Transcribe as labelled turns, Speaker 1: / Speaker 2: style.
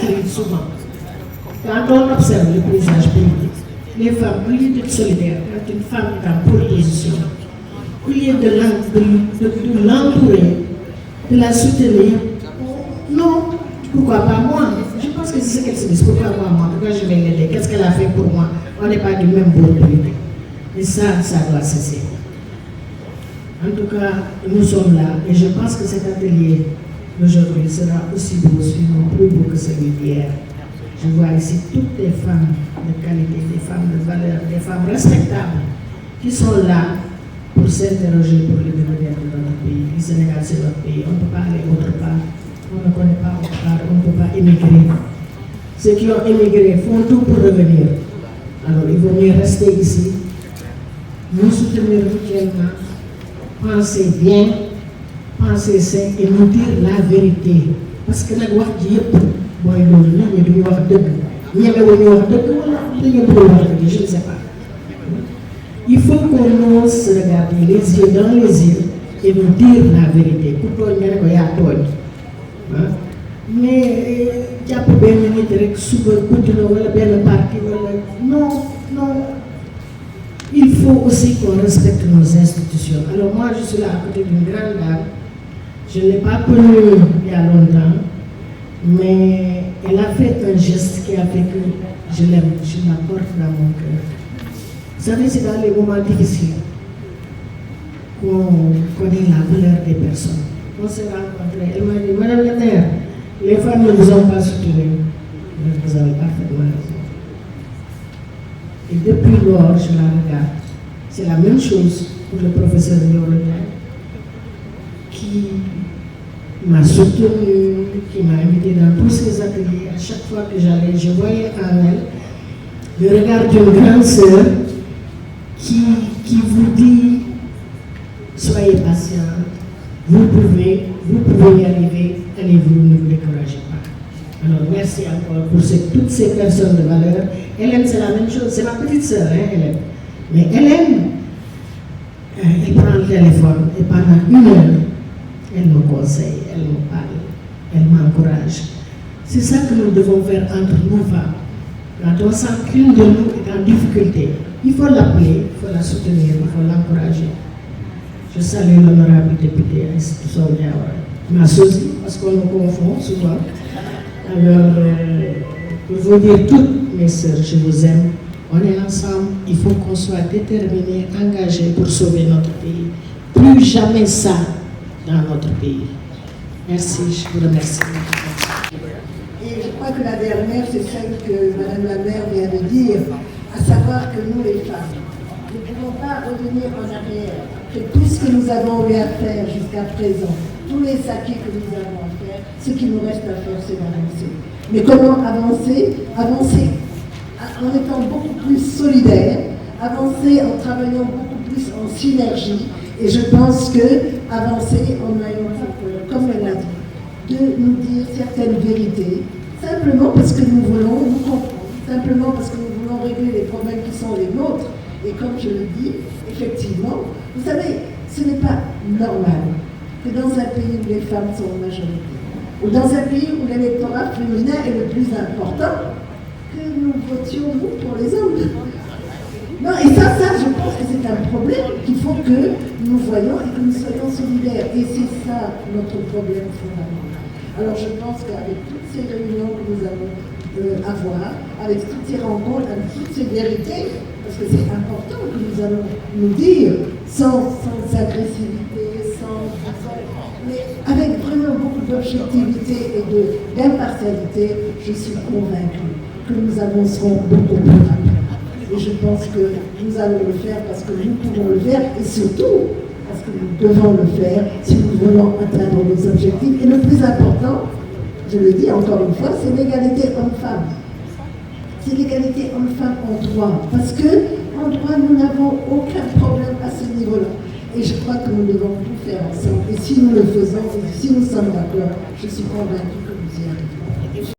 Speaker 1: arrive souvent. Quand on observe le paysage politique, les femmes, au lieu d'être solidaires, quand une femme est en proposition, au lieu de l'entourer, de la soutenir, non, pourquoi pas moi? Je pense que c'est ce qu'elle se dit, pourquoi moi? Pourquoi je vais l'aider? Qu'est-ce qu'elle a fait pour moi? On n'est pas du même bord politique. Et ça doit cesser. En tout cas, nous sommes là et je pense que cet atelier d'aujourd'hui sera aussi beau, sinon plus beau que celui d'hier. Je vois ici toutes les femmes de qualité, des femmes de valeur, des femmes respectables qui sont là pour s'interroger pour le devenir de notre pays. Le Sénégal, c'est notre pays. On ne peut pas aller autre part. On ne connaît pas autre part. On ne peut pas émigrer. Ceux qui ont émigré font tout pour revenir. Alors, il vaut mieux rester ici, nous soutenir mutuellement, penser bien, penser sain et nous dire la vérité. Parce que la wax ji yëpp mooy loolu nit ñi duñu wax dëgg ñemewuñu wax dëgg wala dañu bëgg wax dëgg je ne sais pas. Il faut qu'on ose se regarder les yeux dans les yeux et nous dire la vérité. Ku tooñ nga ne ko yaa tooñ mais jàpp benn nit rek suba continuer wala benn parti wala non. Il faut aussi qu'on respecte nos institutions. Alors moi, je suis là à côté d'une grande dame. Je ne l'ai pas connue il y a longtemps, mais elle a fait un geste qui a fait que je l'aime, je la porte dans mon cœur. Vous savez, c'est dans les moments difficiles qu'on connaît la valeur des personnes. On s'est rencontrés, elle m'a dit, Madame la maire, les femmes ne vous ont pas soutenu. Vous avez parfaitement raison. Et depuis lors, je la regarde. C'est la même chose pour le professeur Ndioré qui m'a soutenu, qui m'a invité dans tous ses ateliers. À chaque fois que j'allais, je voyais en elle le regard d'une grande sœur qui vous dit soyez patient, vous pouvez y arriver, allez-vous, ne vous découragez pas. Alors merci encore pour toutes ces personnes de valeur. Hélène, c'est la même chose, c'est ma petite sœur, Hélène. Mais Hélène, elle prend le téléphone et pendant 1 heure, elle me conseille, elle me parle, elle m'encourage. C'est ça que nous devons faire entre nous femmes. Quand on sent qu'une de nous est en difficulté, il faut l'appeler, il faut la soutenir, il faut l'encourager. Je salue l'honorable député Aïssatou Sow Diawara, ma sosie, parce qu'on nous confond souvent. Alors, pour vous dire toutes mes sœurs, je vous aime. On est ensemble, il faut qu'on soit déterminés, engagés pour sauver notre pays. Plus jamais ça dans notre pays. Merci, je vous remercie.
Speaker 2: Et je crois que la dernière, c'est celle que Madame la maire vient de dire, à savoir que nous les femmes, nous ne pouvons pas revenir en arrière, que tout ce que nous avons eu à faire jusqu'à présent, tous les acquis que nous avons à faire, ce qui nous reste à faire, c'est d'avancer. Mais comment avancer? Avancer en étant beaucoup plus solidaire, avancer en travaillant beaucoup plus en synergie. Et je pense que avancer en ayant peur, comme elle l'a dit, de nous dire certaines vérités, simplement parce que nous voulons nous comprendre, simplement parce que nous voulons régler les problèmes qui sont les nôtres. Et comme je le dis, effectivement, vous savez, ce n'est pas normal que dans un pays où les femmes sont en majorité, ou dans un pays où l'électorat féminin est le plus important, que nous votions nous pour les hommes. Non, et ça, je pense que c'est un problème qu'il faut que nous voyons et que nous soyons solidaires. Et c'est ça notre problème fondamental. Alors je pense qu'avec toutes ces réunions que nous allons avoir, avec toutes ces rencontres, avec toutes ces vérités, parce que c'est important que nous allons nous dire sans agressivité, mais avec vraiment beaucoup d'objectivité et d'impartialité, je suis convaincue que nous avancerons beaucoup plus rapidement. Et je pense que nous allons le faire parce que nous pouvons le faire et surtout parce que nous devons le faire si nous voulons atteindre nos objectifs. Et le plus important, je le dis encore une fois, c'est l'égalité homme-femme. C'est l'égalité homme-femme en droit. Parce qu'en droit, nous n'avons aucun problème à ce niveau-là. Et je crois que nous devons tout faire ensemble. Et si nous le faisons, et si nous sommes d'accord, je suis convaincue